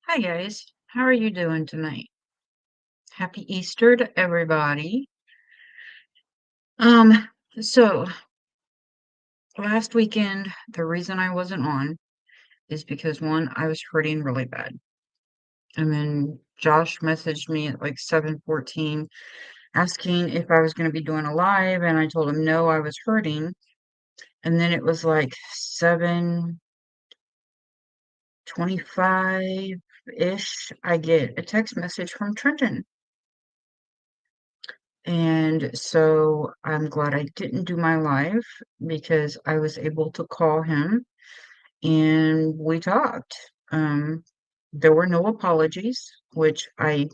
Hi guys, how are you doing tonight? Happy Easter to everybody. Um, so last weekend, the reason I wasn't on is because one, I was hurting really bad. And then Josh messaged me at like 7:14 asking if I was going to be doing a live, and I told him no, I was hurting. And then it was like 7:25-ish, I get a text message from Trenton. And so I'm glad I didn't do my live because I was able to call him and we talked. Um, there were no apologies, which I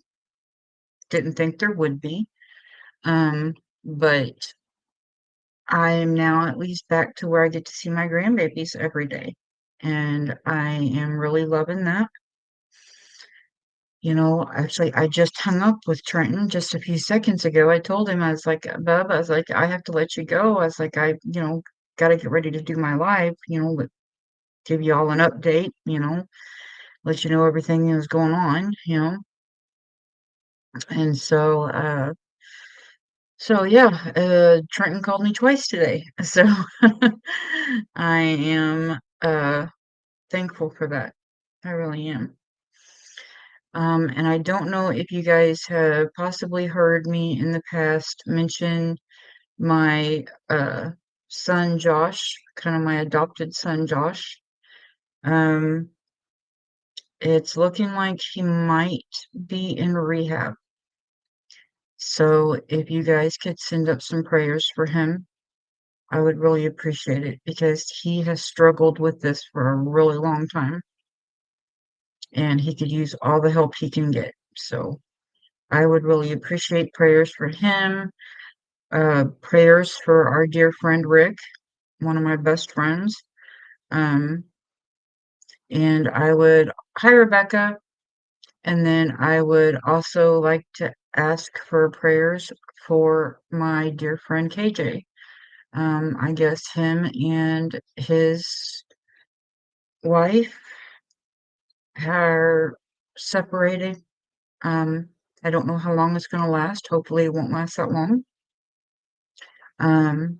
didn't think there would be. But I am now at least back to where I get to see my grandbabies every day. And I am really loving that. Actually, I just hung up with Trenton just a few seconds ago. I told him, I was like, Bub, I was like, I have to let you go. I was like, got to get ready to do my live, give you all an update, let you know everything that was going on. And so yeah, Trenton called me twice today. So I am thankful for that. I really am. And I don't know if you guys have possibly heard me in the past mention my son Josh, kind of my adopted son Josh. Um, it's looking like he might be in rehab. So if you guys could send up some prayers for him, I would really appreciate it because he has struggled with this for a really long time and he could use all the help he can get. So I would really appreciate prayers for him, prayers for our dear friend Rick, one of my best friends. Um, and I would hi Rebecca, and then I would also like to ask for prayers for my dear friend KJ. I guess him and his wife are separated. Um, I don't know how long it's going to last. Hopefully, it won't last that long. Um,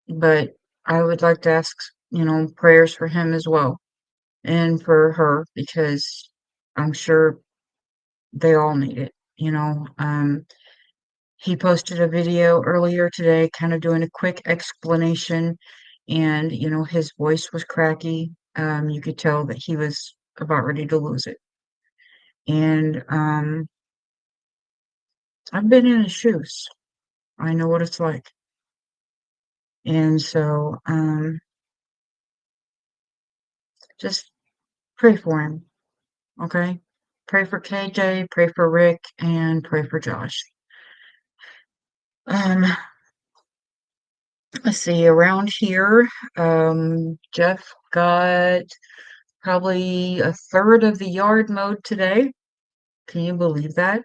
but I would like to ask, prayers for him as well and for her because I'm sure they all need it. He posted a video earlier today, kind of doing a quick explanation, and his voice was cracky. You could tell that he was about ready to lose it. And I've been in his shoes. I know what it's like. And so just pray for him, okay? Pray for KJ, pray for Rick, and pray for Josh. Um, let's see, around here, Jeff got probably a third of the yard mowed today. Can you believe that?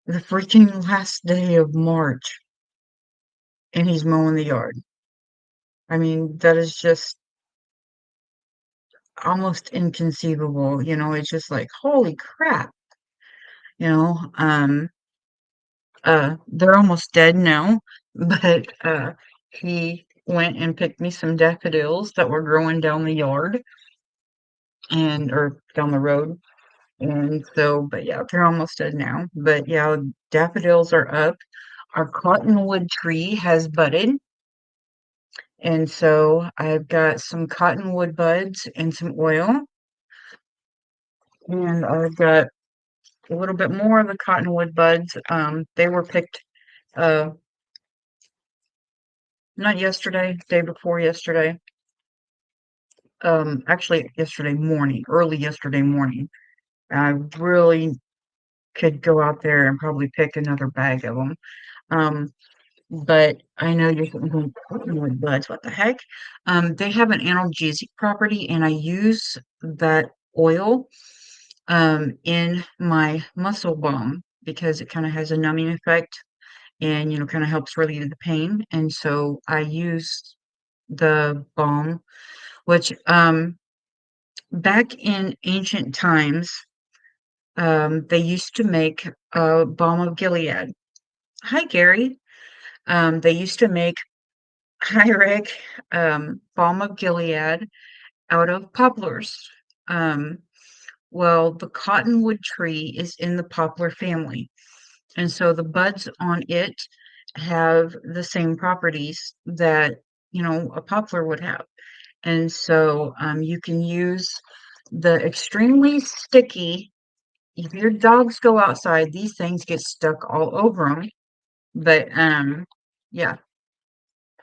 The freaking last day of March, and he's mowing the yard. I mean, that is just almost inconceivable. It's just like, holy crap. You know, um, they're almost dead now, but he went and picked me some daffodils that were growing down the yard or down the road. And so, but yeah, they're almost dead now. But yeah, daffodils are up. Our cottonwood tree has budded. And so I've got some cottonwood buds and some oil. And I've got a little bit more of the cottonwood buds. They were picked uh not yesterday, day before yesterday. Actually yesterday morning, early yesterday morning. I really could go out there and probably pick another bag of them. Um, but I know you're thinking cottonwood buds, what the heck? They have an analgesic property, and I use that oil in my muscle balm because it kind of has a numbing effect and kind of helps relieve the pain. And so I use the balm, which back in ancient times, they used to make balm of Gilead. Hi, Gary. They used to make hi, Rick. Balm of Gilead out of poplars. Um, well, the cottonwood tree is in the poplar family, and so the buds on it have the same properties that, a poplar would have. And so you can use the extremely sticky, if your dogs go outside, these things get stuck all over them. But yeah,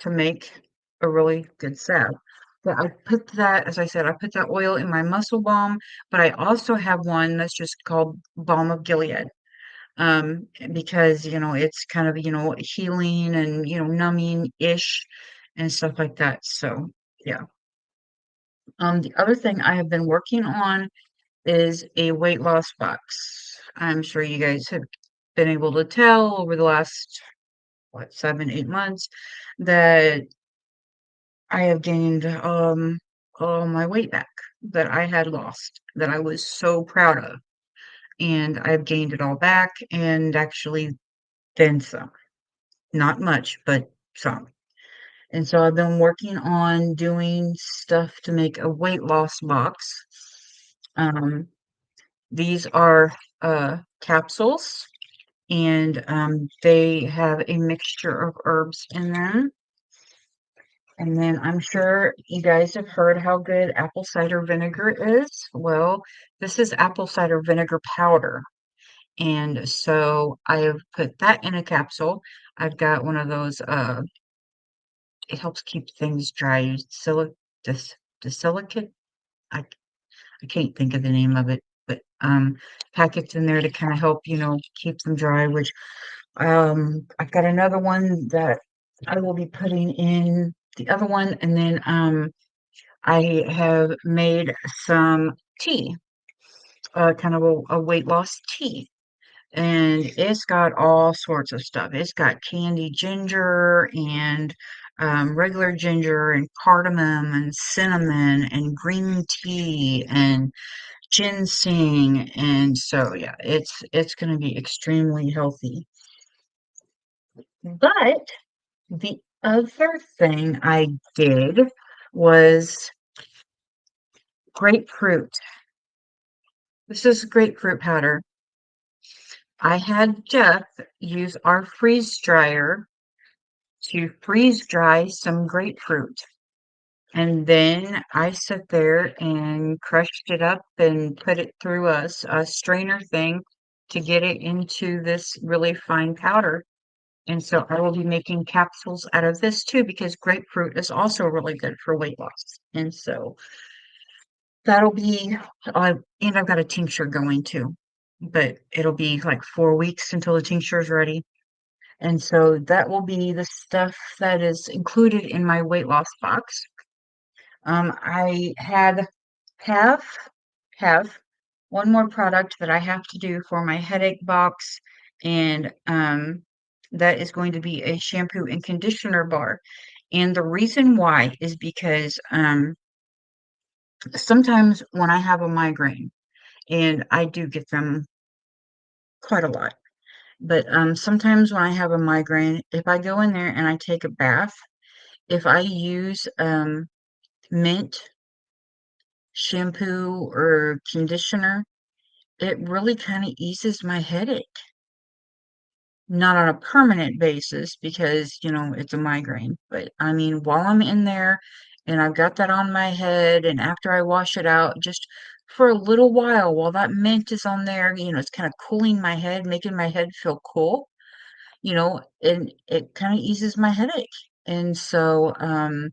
to make a really good salve. But I put that, as I said, I put that oil in my muscle balm, but I also have one that's just called Balm of Gilead. Because, it's kind of, healing and, numbing-ish and stuff like that. So, yeah. The other thing I have been working on is a weight loss box. I'm sure you guys have been able to tell over the last, what, 7, 8 months that I have gained, all my weight back that I had lost, that I was so proud of. And I've gained it all back and actually then some. Not much, but some. And so I've been working on doing stuff to make a weight loss box. Um, these are capsules, and they have a mixture of herbs in them. And then I'm sure you guys have heard how good apple cider vinegar is. Well, this is apple cider vinegar powder. And so I have put that in a capsule. I've got one of those, it helps keep things dry. Dis, Disilicate? I, I can't think of the name of it, but packets in there to kind of help, keep them dry, which I've got another one that I will be putting in the other one, and then I have made some tea, kind of a weight loss tea. And it's got all sorts of stuff. It's got candy ginger and regular ginger and cardamom and cinnamon and green tea and ginseng. And so yeah, it's going to be extremely healthy. But the other thing I did was grapefruit. This is grapefruit powder. I had Jeff use our freeze dryer to freeze dry some grapefruit. And then I sat there and crushed it up and put it through a strainer thing to get it into this really fine powder. And so I will be making capsules out of this too, because grapefruit is also really good for weight loss. And so that'll be, and I've got a tincture going too, but it'll be like 4 weeks until the tincture is ready. And so that will be the stuff that is included in my weight loss box. I have have one more product that I have to do for my headache box, and that is going to be a shampoo and conditioner bar. And the reason why is because sometimes when I have a migraine, and I do get them quite a lot, but sometimes when I have a migraine, if I go in there and I take a bath, if I use mint shampoo or conditioner, it really kind of eases my headache. Not on a permanent basis because, it's a migraine, but I mean, while I'm in there and I've got that on my head, and after I wash it out, just for a little while that mint is on there, it's kind of cooling my head, making my head feel cool, and it kind of eases my headache. And so, I'm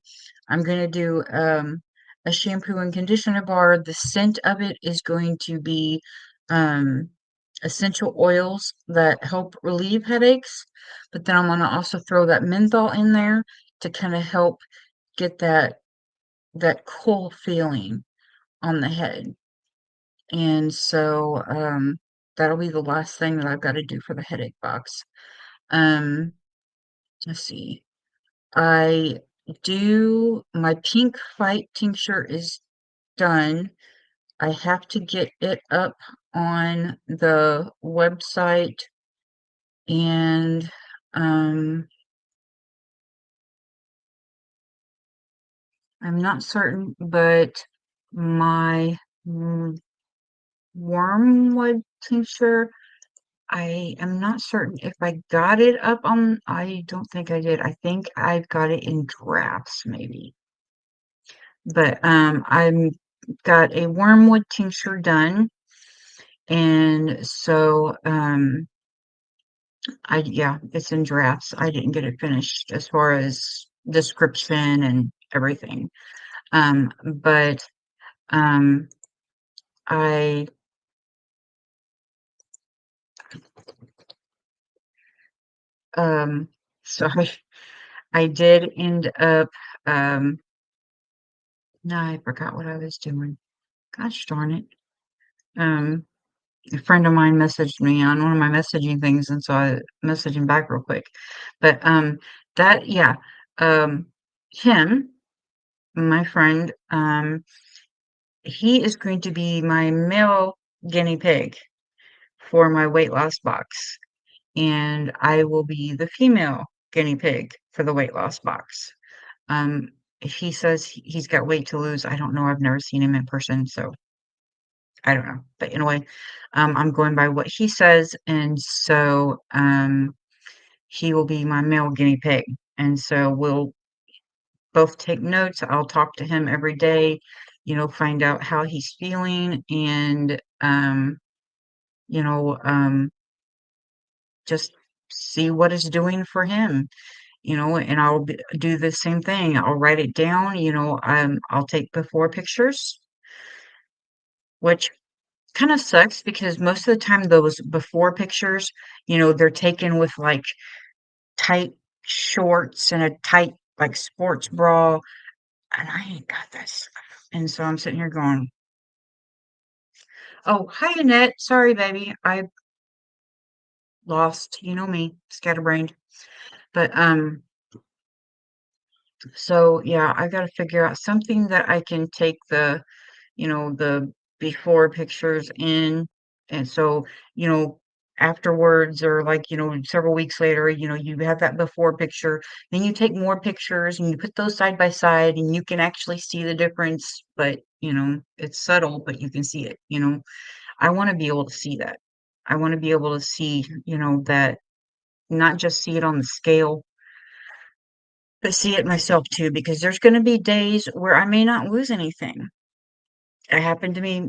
gonna do a shampoo and conditioner bar. The scent of it is going to be um, essential oils that help relieve headaches, but then I'm gonna also throw that menthol in there to kind of help get that cool feeling on the head. And so, that'll be the last thing that I've got to do for the headache box. Um, let's see. I do my pink fight tincture is done. I have to get it up on the website and, um, I'm not certain, but my, mm, wormwood tincture, I am not certain if I got it up on I don't think I did. I think I've got it in drafts maybe. But, I'm got a wormwood tincture done, and so, yeah, it's in drafts. I didn't get it finished as far as description and everything. But, um, I, um, so I did end up, um no, I forgot what I was doing. Gosh darn it. Um, a friend of mine messaged me on one of my messaging things, and so I messaged him back real quick. But, that yeah, um, him, my friend, he is going to be my male guinea pig for my weight loss box, and I will be the female guinea pig for the weight loss box. Um, he says he's got weight to lose. I don't know. I've never seen him in person, so I don't know. But anyway, I'm going by what he says, and so he will be my male guinea pig. And so we'll both take notes. I'll talk to him every day, find out how he's feeling and you know, just see what it's doing for him, and do the same thing. I'll write it down, I'll take before pictures, which kind of sucks because most of the time those before pictures, they're taken with like tight shorts and a tight like sports bra, and I ain't got this. And so I'm sitting here going, "Oh, hi Annette. Sorry, baby. I lost, you know me, scatterbrained." But so yeah, I gotta figure out something that I can take the before pictures in. And so, you know, afterwards or like, several weeks later, you have that before picture, then you take more pictures and you put those side by side and you can actually see the difference, but it's subtle, but you can see it. I want to be able to see that. I want to be able to see, that not just see it on the scale, but see it myself too, because there's going to be days where I may not lose anything. It happened to me,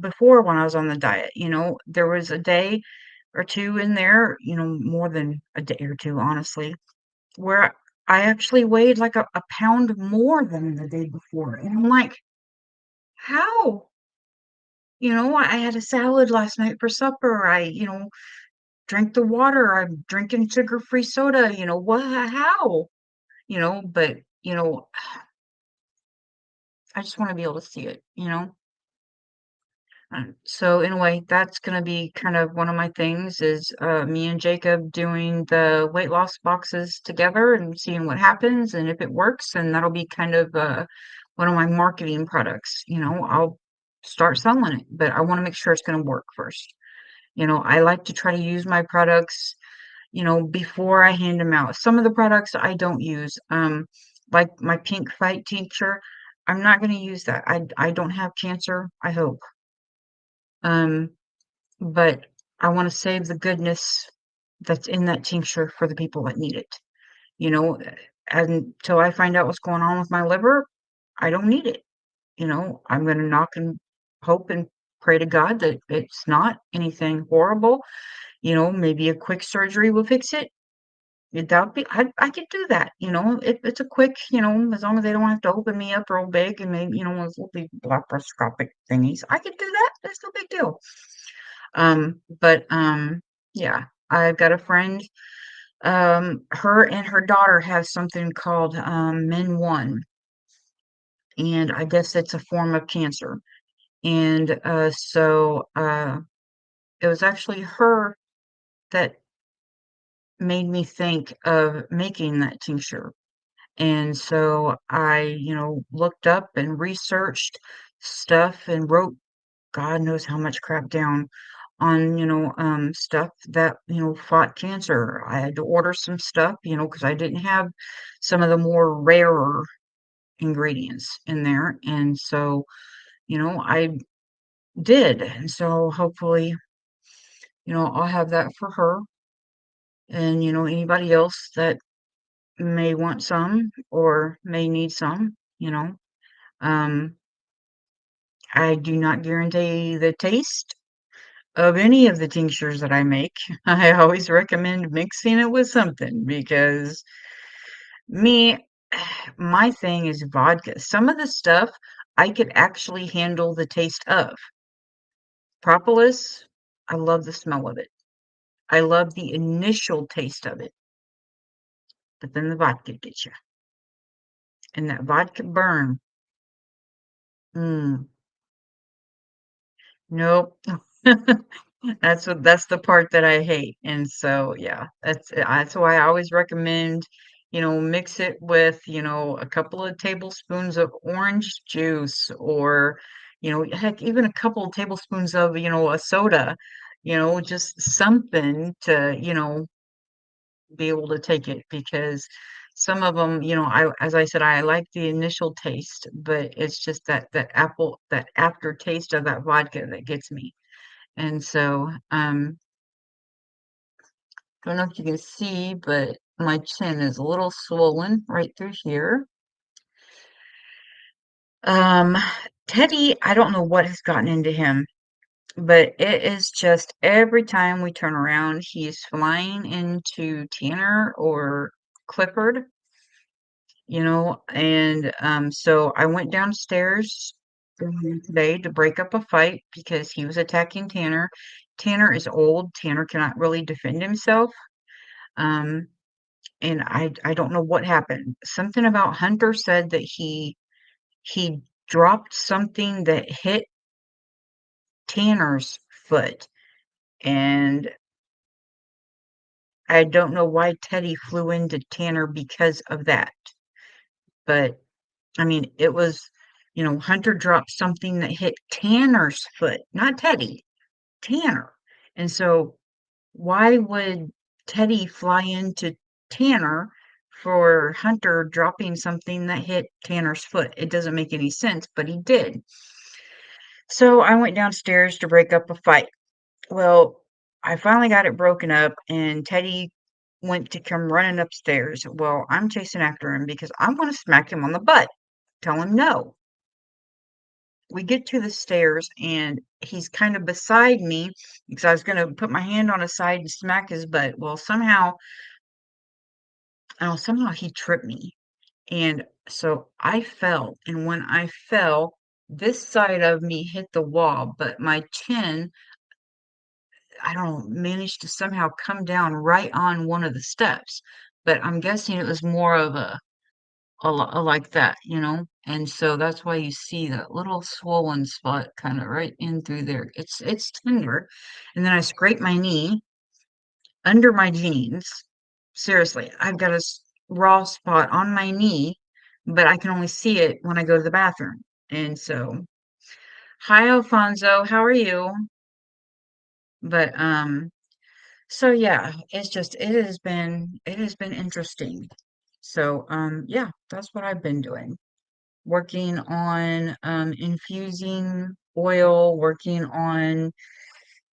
before when I was on the diet. There was a day or 2 in there, more than a day or 2, honestly, where I actually weighed like a pound more than the day before, and I'm like, "How?" I had a salad last night for supper. I, drank the water. I'm drinking sugar-free soda, what how? But, I just wanna be able to see it. So anyway, that's gonna be kind of one of my things is me and Jacob doing the weight loss boxes together and seeing what happens and if it works, and that'll be kind of one of my marketing products. I'll start selling it, but I want to make sure it's going to work first. I like to try to use my products, before I hand them out. Some of the products I don't use, like my pink fight tincture. I'm not going to use that. I don't have cancer. I hope. Um, but I wanna save the goodness that's in that tincture for the people that need it, you know, until I find out what's going on with my liver, I don't need it, I'm gonna knock and hope and pray to God that it's not anything horrible, maybe a quick surgery will fix it. That would be I could do that, it's a quick, as long as they don't have to open me up real big and maybe, one of those little laparoscopic thingies, I could do that, that's no big deal. But yeah, I've got a friend, her and her daughter have something called, Men One, and I guess it's a form of cancer. And, it was actually her that made me think of making that tincture. And so I, looked up and researched stuff and wrote God knows how much crap down on, stuff that, fought cancer. I had to order some stuff, because I didn't have some of the more rarer ingredients in there. And so, I did. And so hopefully, I'll have that for her and, anybody else that may want some or may need some, you know. Um, I do not guarantee the taste of any of the tinctures that I make. I always recommend mixing it with something because me, my thing is vodka. Some of the stuff I could actually handle the taste of. Propolis, I love the smell of it. I love the initial taste of it, but then the vodka gets you. And that vodka burn. Mm, nope. That's the part that I hate. And so, yeah, that's why I always recommend, mix it with, a couple of tablespoons of orange juice or, heck, even a couple of tablespoons of, a soda, just something to, be able to take it because some of them, as I said, I like the initial taste, but it's just that aftertaste of that vodka that gets me. And so, don't know if you can see, but my chin is a little swollen right through here. Um, Teddy, I don't know what has gotten into him, but it is just every time we turn around, he's flying into Tanner or Clifford, and so I went downstairs today to break up a fight because he was attacking Tanner. Tanner is old. Tanner cannot really defend himself. Um, and I don't know what happened. Something about Hunter said that he dropped something that hit Tanner's foot, and I don't know why Teddy flew into Tanner because of that. But I mean, it was, Hunter dropped something that hit Tanner's foot, not Teddy, Tanner. And so why would Teddy fly into Tanner for Hunter dropping something that hit Tanner's foot? It doesn't make any sense, but he did. So I went downstairs to break up a fight. Well, I finally got it broken up, and Teddy went to come running upstairs. Well, I'm chasing after him because I want to smack him on the butt. Tell him no. We get to the stairs, and he's kind of beside me because I was going to put my hand on his side and smack his butt. Well, somehow he tripped me. And so I fell. And when I fell, this side of me hit the wall, but my chin, I don't know, managed to somehow come down right on one of the steps. But I'm guessing it was more of a like that, And so that's why you see that little swollen spot kind of right in through there. It's tender. And then I scraped my knee under my jeans. Seriously, I've got a raw spot on my knee, but I can only see it when I go to the bathroom. And so, hi Alfonso, how are you? But so yeah, it has been interesting. So yeah, that's what I've been doing. Working on infusing oil, working on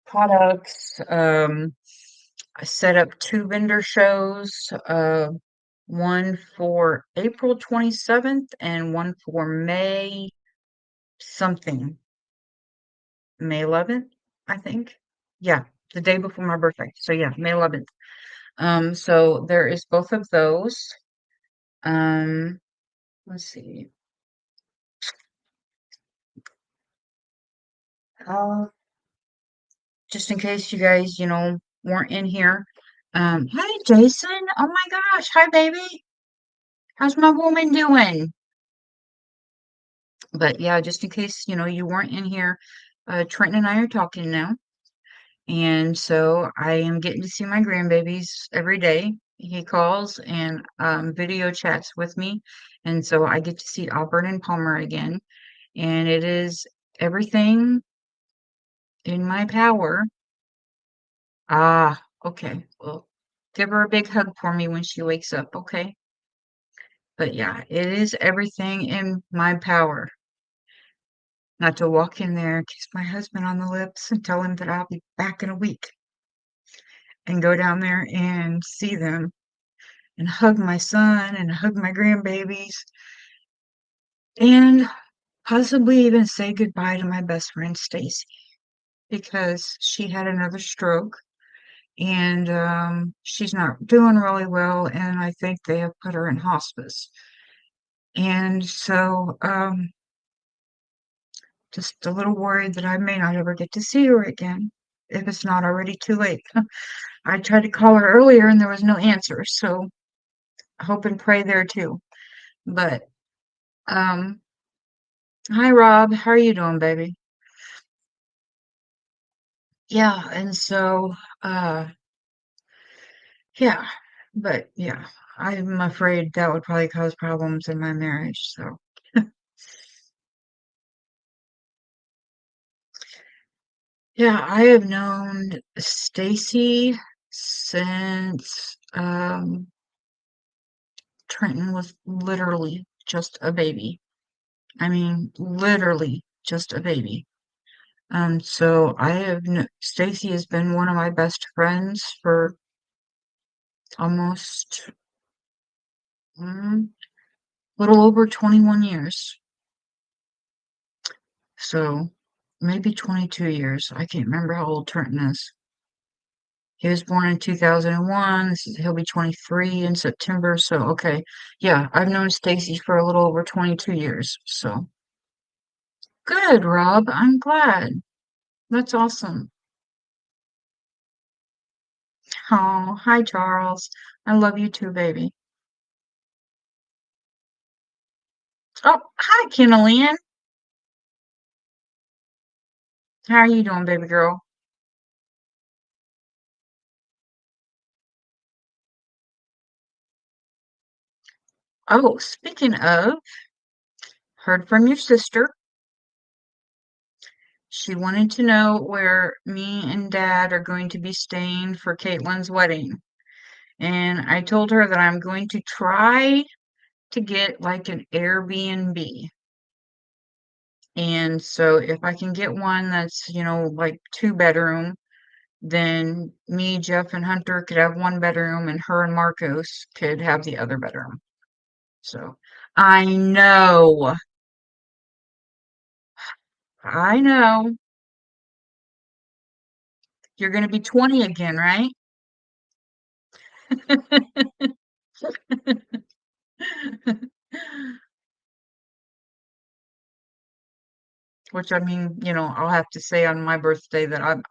products. I set up two vendor shows, one for April 27th and one for May something, May 11th, I think. Yeah, the day before my birthday. So yeah, May 11th. So there is both of those. Um, let's see. Uh, just in case you guys, weren't in here. Hi Jason. Oh my gosh. Hi baby. How's my woman doing? But yeah, just in case, you weren't in here, Trenton and I are talking now. And so I am getting to see my grandbabies every day. He calls and video chats with me. And so I get to see Auburn and Palmer again. And it is everything. in my power. Ah, okay. Well, give her a big hug for me when she wakes up, okay? But yeah, it is everything in my power not to walk in there, kiss my husband on the lips, and tell him that I'll be back in a week, and go down there and see them, and hug my son, and hug my grandbabies, and possibly even say goodbye to my best friend, Stacy, because she had another stroke, and, she's not doing really well, and I think they have put her in hospice. And so, just a little worried that I may not ever get to see her again if it's not already too late. I tried to call her earlier and there was no answer, so I hope and pray there too. But, um, hi Rob, how are you doing, baby? Yeah, and so, uh, yeah, but yeah, I'm afraid that would probably cause problems in my marriage, so. Yeah, I have known Stacy since, Trenton was literally just a baby. I mean, literally just a baby. So I have kn Stacy has been one of my best friends for almost, little over 21 years. So maybe 22 years. I can't remember how old Trenton is. He was born in 2001. He'll be 23 in September. So, okay. Yeah, I've known Stacy for a little over 22 years. So good, Rob. I'm glad. That's awesome. Oh, hi, Charles. I love you too, baby. Oh, hi, Kenneline. How are you doing, baby girl? Oh, speaking of, heard from your sister. She wanted to know where me and Dad are going to be staying for Caitlin's wedding. And I told her that I'm going to try to get like an Airbnb. And so if I can get one that's, like two bedroom, then me, Jeff, and Hunter could have one bedroom, and her and Marcos could have the other bedroom. So I know, I know. You're going to be 20 again, right? Which I mean, I'll have to say on my birthday that I'm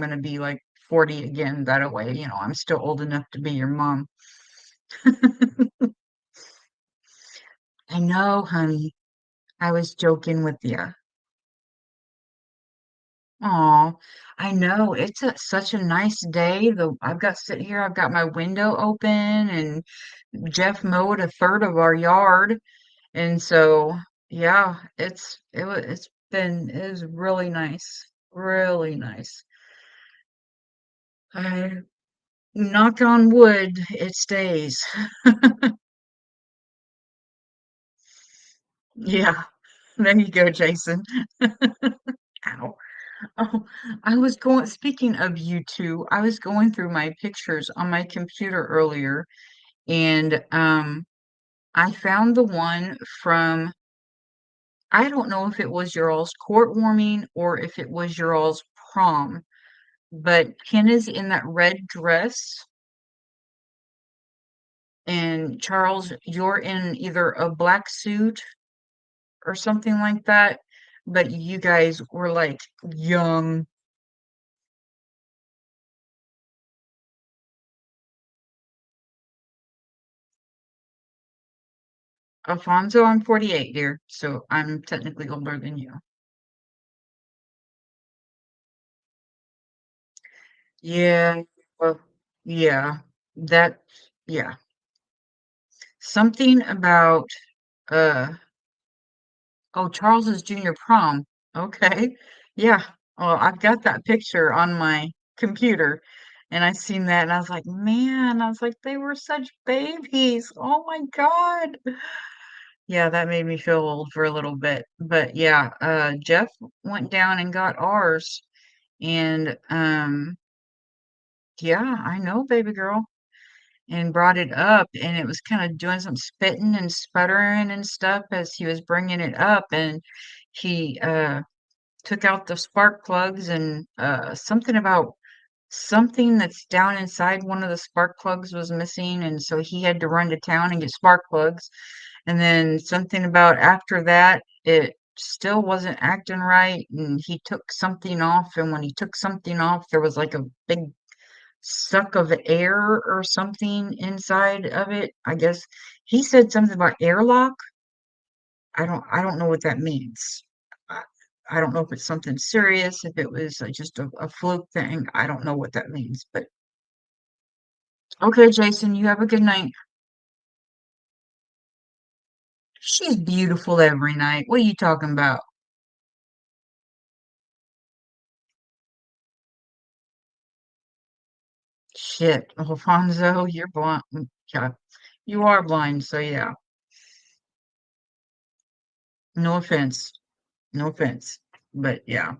gonna be like 40 again that way, I'm still old enough to be your mom. I know, honey. I was joking with you. Aw, I know. It's such a nice day. I've got sit here, I've got my window open, and Jeff mowed a third of our yard. And so, yeah, it is really nice. Really nice. I knock on wood, it stays. Yeah, there you go, Jason. Ow. Oh, speaking of you two, I was going through my pictures on my computer earlier, and I found the one from, I don't know if it was your all's court warming or if it was your all's prom, but Ken is in that red dress, and Charles, you're in either a black suit or something like that, but you guys were like young. Alfonso, I'm 48, dear, so I'm technically older than you. Yeah, well, yeah, that, yeah. Something about, uh, oh, Charles's junior prom. Okay. Yeah. Well, I've got that picture on my computer, and I seen that, and I was like, "Man," I was like, "They were such babies. Oh my god." Yeah, that made me feel old for a little bit. But yeah, Jeff went down and got ours, and, yeah, I know, baby girl, and brought it up, and it was kinda doing some spitting and sputtering and stuff as he was bringing it up, and he, took out the spark plugs and, something about something that's down inside one of the spark plugs was missing, and so he had to run to town and get spark plugs, and then something about after that, it still wasn't acting right, and he took something off, and when he took something off, there was, like, a big suck of air or something inside of it, I guess. He said something about airlock. I don't know what that means. I I don't know if it's something serious, if it was, just a fluke thing. I don't know what that means, but okay, Jason, you have a good night. She's beautiful every night. What are you talking about? Shit, Alfonso, you're blind. Yeah, you are blind, so yeah. No offense. No offense. But yeah.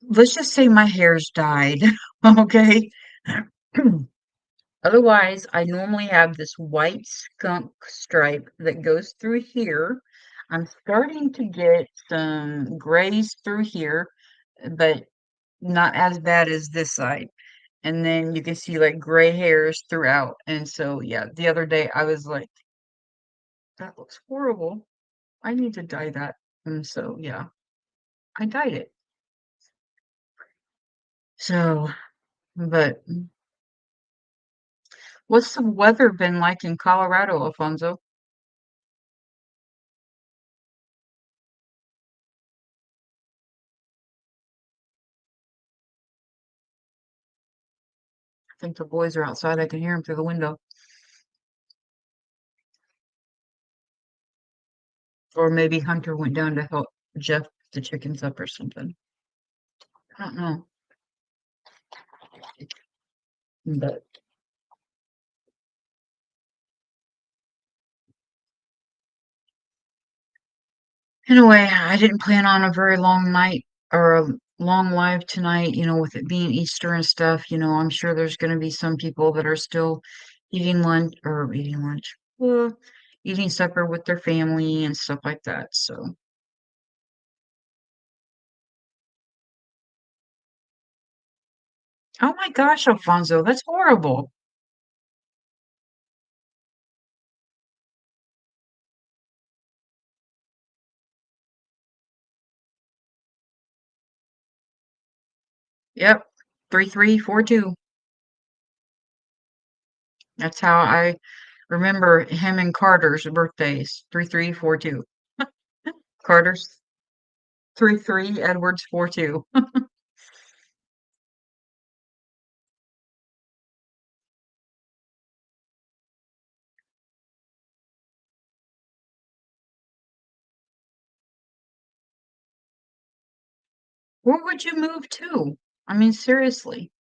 Let's just say my hair's dyed. Okay? Otherwise, I normally have this white skunk stripe that goes through here. I'm starting to get some grays through here, but not as bad as this side. And then you can see like gray hairs throughout. And so, yeah, the other day I was like, that looks horrible. I need to dye that. And so, yeah, I dyed it. So, but what's the weather been like in Colorado, Alfonso? I think the boys are outside. I can hear them through the window. Or maybe Hunter went down to help Jeff the chickens up or something. I don't know. But anyway, I didn't plan on a very long night or a long live tonight, with it being Easter and stuff. I'm sure there's going to be some people that are still eating lunch, eating supper with their family and stuff like that. So, oh my gosh, Alfonso, that's horrible. Yep. 3342. That's how I remember him and Carter's birthdays. 3342. Carter's 33, Edward's 42. Where would you move to? I mean, seriously.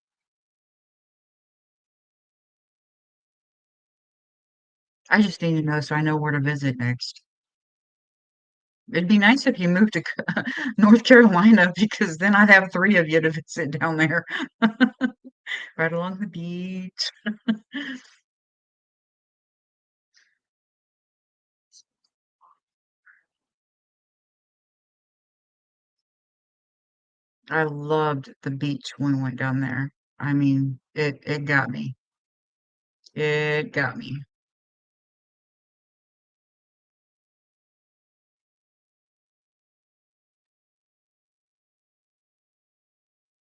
I just need to know so I know where to visit next. It'd be nice if you moved to North Carolina because then I'd have three of you to visit down there, right along the beach. I loved the beach when we went down there. I mean, it got me. It got me.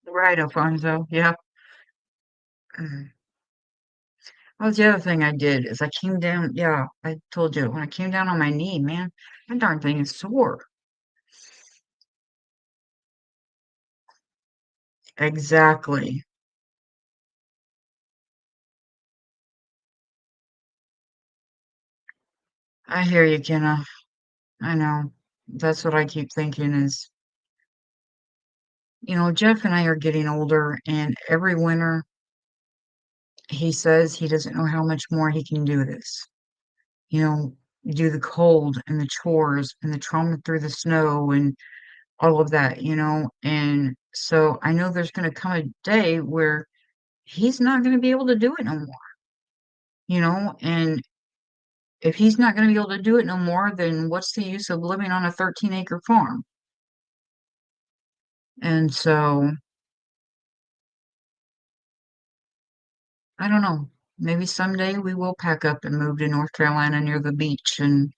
Right, Alfonso. Yeah. Mm. That was the other thing I did is I came down. Yeah, I told you when I came down on my knee, man, that darn thing is sore. Exactly. I hear you, Kenna. I know. That's what I keep thinking is, Jeff and I are getting older, and every winter he says he doesn't know how much more he can do this. You know, do the cold and the chores and the trauma through the snow and all of that, And so I know there's going to come a day where he's not going to be able to do it no more, And if he's not going to be able to do it no more, then what's the use of living on a 13-acre farm? And so I don't know. Maybe someday we will pack up and move to North Carolina near the beach and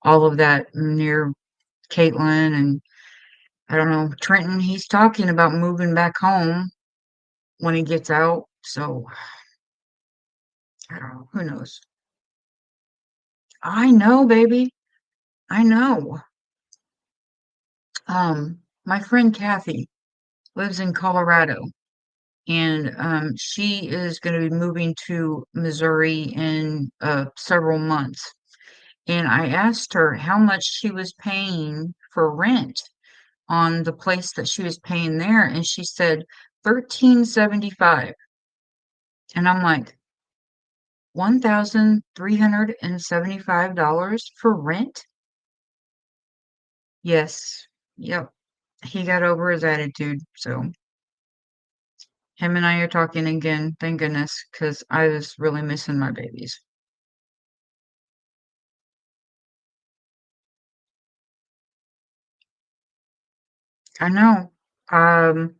all of that near Caitlin and I don't know, Trenton, he's talking about moving back home when he gets out. So I don't know. Who knows? I know, baby. I know. My friend Kathy lives in Colorado and she is going to be moving to Missouri in several months. And I asked her how much she was paying for rent on the place that she was paying there, and she said 1375. And I'm like, $1,375 for rent? Yes. Yep. He got over his attitude. So him and I are talking again, thank goodness, because I was really missing my babies. I know. Um,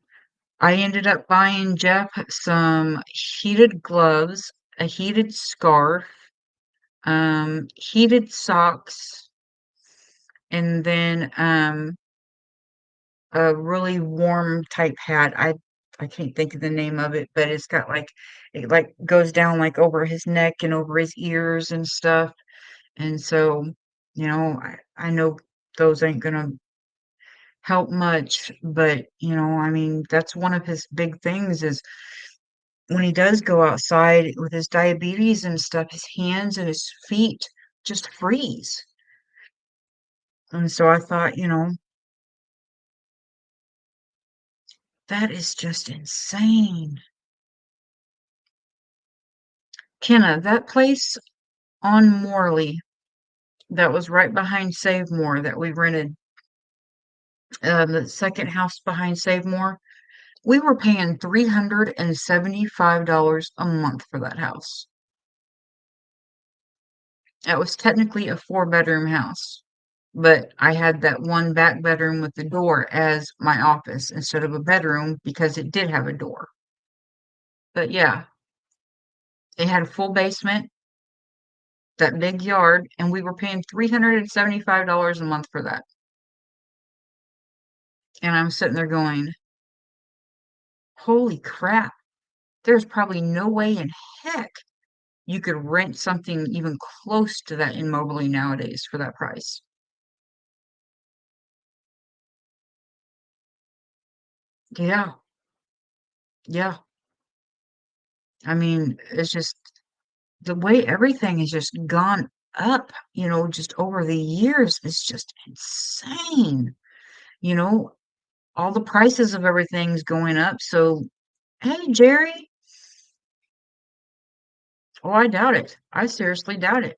I ended up buying Jeff some heated gloves, a heated scarf, heated socks, and then a really warm type hat. I can't think of the name of it, but it's got like it like goes down like over his neck and over his ears and stuff. And so, I know those ain't gonna help much, but I mean, that's one of his big things is when he does go outside with his diabetes and stuff, his hands and his feet just freeze. And so I thought, that is just insane. Kenna, that place on Morley that was right behind Save More that we rented, the second house behind Save More, we were paying $375 a month for that house. It was technically a four-bedroom house, but I had that one back bedroom with the door as my office instead of a bedroom because it did have a door. But yeah, it had a full basement, that big yard, and we were paying $375 a month for that. And I'm sitting there going, holy crap, there's probably no way in heck you could rent something even close to that in Moberly nowadays for that price. Yeah, yeah. I mean, it's just the way everything has just gone up, just over the years is just insane. You know, all the prices of everything's going up. So, hey, Jerry, oh, I doubt it. I seriously doubt it.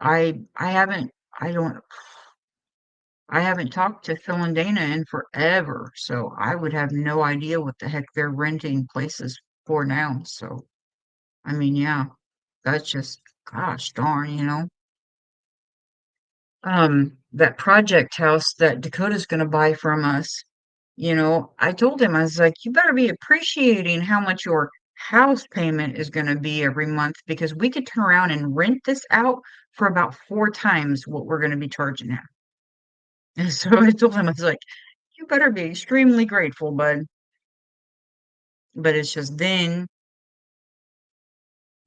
I haven't I haven't talked to Phil and Dana in forever, so I would have no idea what the heck they're renting places for now. So, I mean, yeah, that's just gosh darn. That project house that Dakota's gonna buy from us, I told him, I was like, you better be appreciating how much your house payment is gonna be every month because we could turn around and rent this out for about four times what we're gonna be charging him. And so I told him, I was like, you better be extremely grateful, bud. But it's just then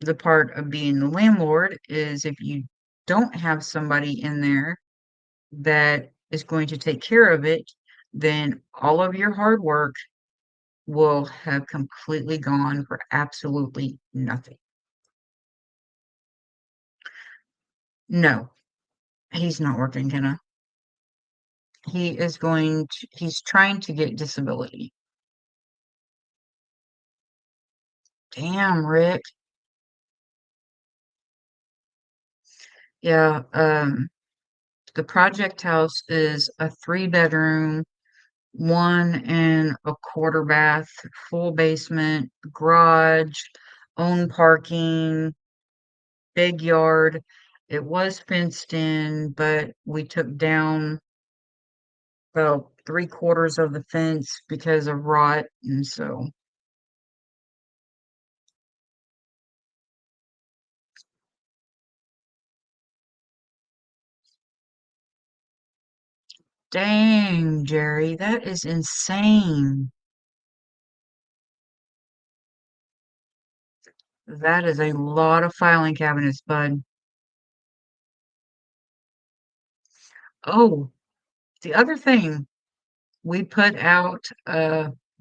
the part of being the landlord is if you don't have somebody in there that is going to take care of it, then all of your hard work will have completely gone for absolutely nothing. No, He's not working, Kenna. He's trying to get disability. Damn, Rick. Yeah, the project house is a 3 bedroom, 1 and a quarter bath, full basement, garage, own parking, big yard. It was fenced in, but we took down about 3/4 of the fence because of rot, and so dang, Jerry, that is insane. That is a lot of filing cabinets, bud. Oh, the other thing, we put out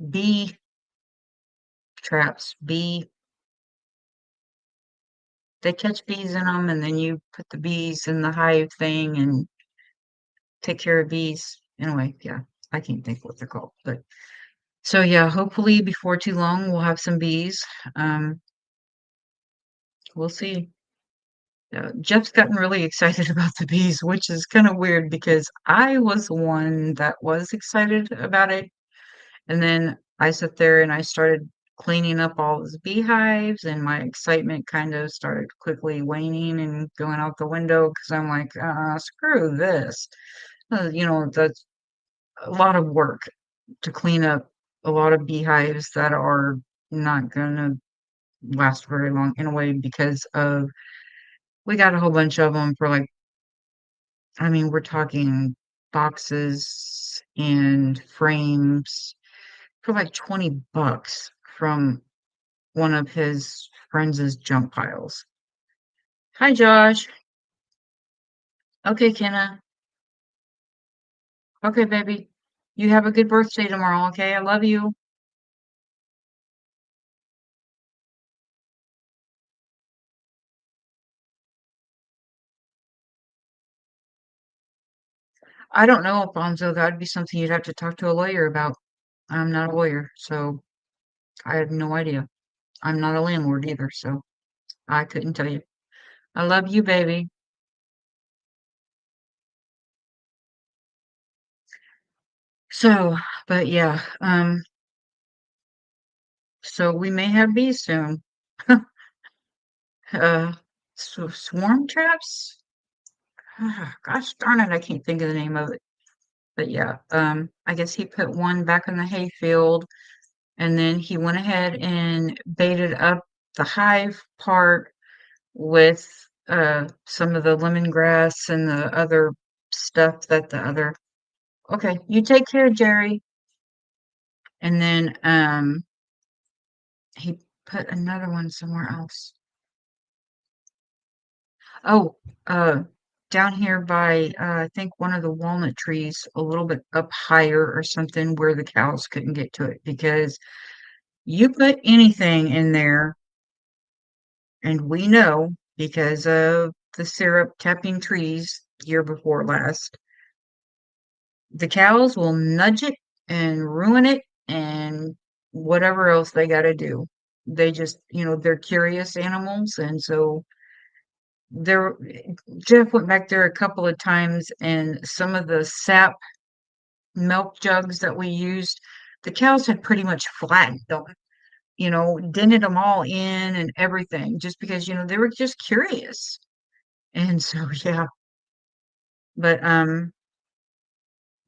bee traps. They catch bees in them, and then you put the bees in the hive thing and take care of bees. Anyway, yeah, I can't think what they're called, but so yeah, hopefully before too long we'll have some bees. Um, we'll see. Jeff's gotten really excited about the bees, which is kind of weird because I was the one that was excited about it. And then I sat there and I started cleaning up all his beehives, and my excitement kind of started quickly waning and going out the window because I'm like, screw this. That's a lot of work to clean up a lot of beehives that are not gonna last very long anyway because of we got a whole bunch of them for like, I mean, we're talking boxes and frames for like $20 from one of his friends' junk piles. Hi, Josh. Okay, Kenna. Okay, baby. You have a good birthday tomorrow, okay? I love you. I don't know, Alfonso. That would be something you'd have to talk to a lawyer about. I'm not a lawyer, so I have no idea. I'm not a landlord either, so I couldn't tell you. I love you, baby. So, but yeah, so we may have bees soon. Uh, swarm traps? Gosh darn it, I can't think of the name of it. But yeah, I guess he put one back in the hayfield, and then he went ahead and baited up the hive part with some of the lemongrass and the other stuff that the other. Okay, you take care, Jerry. And then he put another one somewhere else. Oh, uh, down here by I think one of the walnut trees, a little bit up higher or something, where the cows couldn't get to it because you put anything in there, and we know because of the syrup tapping trees year before last, the cows will nudge it and ruin it and whatever else they got to do. They just, they're curious animals, and so there. Jeff went back there a couple of times, and some of the sap milk jugs that we used, the cows had pretty much flattened them, dented them all in and everything, just because, they were just curious. And so, yeah. But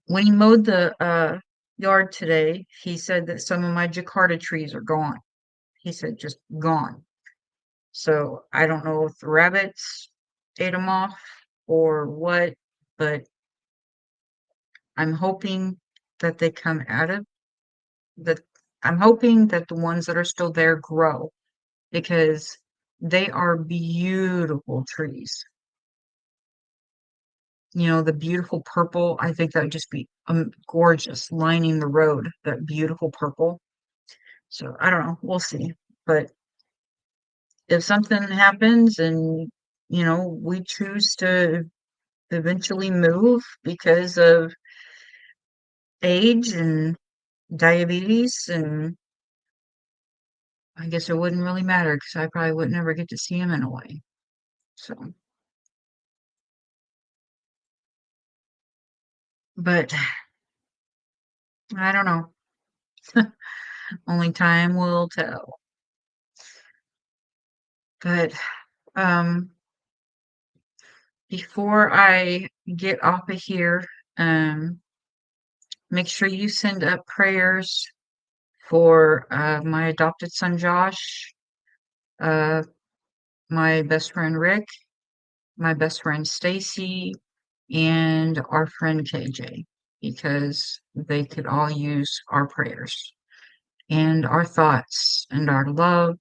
when he mowed the yard today, he said that some of my Jakarta trees are gone. He said just gone. So I don't know if the rabbits ate them off or what, but I'm hoping that they come out of the. I'm hoping that the ones that are still there grow because they are beautiful trees. The beautiful purple, I think that would just be gorgeous lining the road, that beautiful purple. So I don't know, we'll see. But if something happens and we choose to eventually move because of age and diabetes, and I guess it wouldn't really matter because I probably would never get to see him in a way. So, but I don't know. Only time will tell. But um, before I get off of here, um, make sure you send up prayers for my adopted son Josh, uh, my best friend Rick, my best friend Stacy, and our friend KJ, because they could all use our prayers and our thoughts and our love.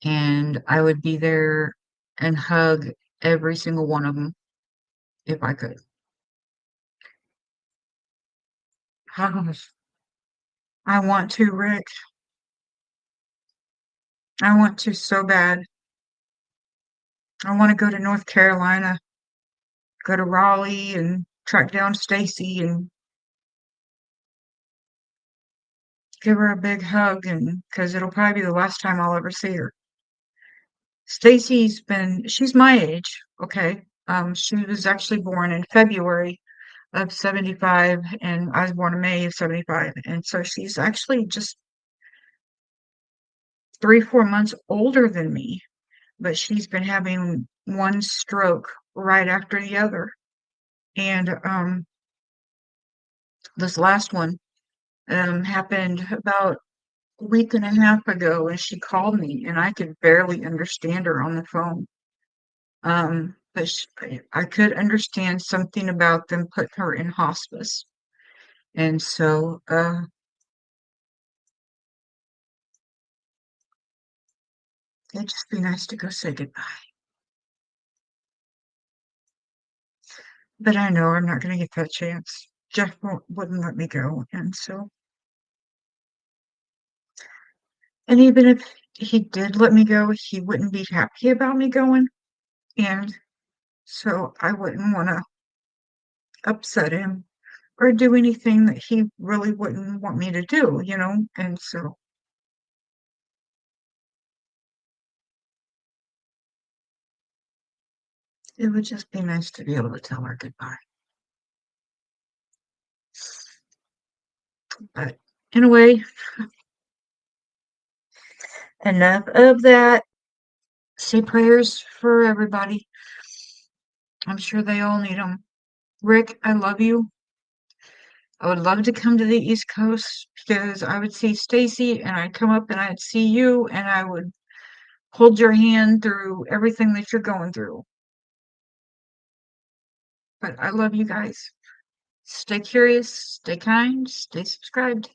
And I would be there and hug every single one of them if I could. Gosh, I want to, Rick. I want to so bad. I want to go to North Carolina, go to Raleigh and track down Stacy and give her a big hug, and because it'll probably be the last time I'll ever see her. She's my age, okay? She was actually born in February of 75, and I was born in May of 75, and so she's actually just 3, 4 months older than me, but she's been having one stroke right after the other. And this last one happened about a week and a half ago, and she called me, and I could barely understand her on the phone. But I could understand something about them putting her in hospice. And so it'd just be nice to go say goodbye. But I know I'm not going to get that chance. Jeff wouldn't let me go. And so, and even if he did let me go, he wouldn't be happy about me going. And so I wouldn't want to upset him or do anything that he really wouldn't want me to do, you know? And so it would just be nice to be able to tell her goodbye. But anyway, enough of that. Say prayers for everybody. I'm sure they all need them. Rick, I love you. I would love to come to the East Coast because I would see Stacy and I'd come up and I'd see you and I would hold your hand through everything that you're going through. But I love you guys. Stay curious, stay kind, stay subscribed.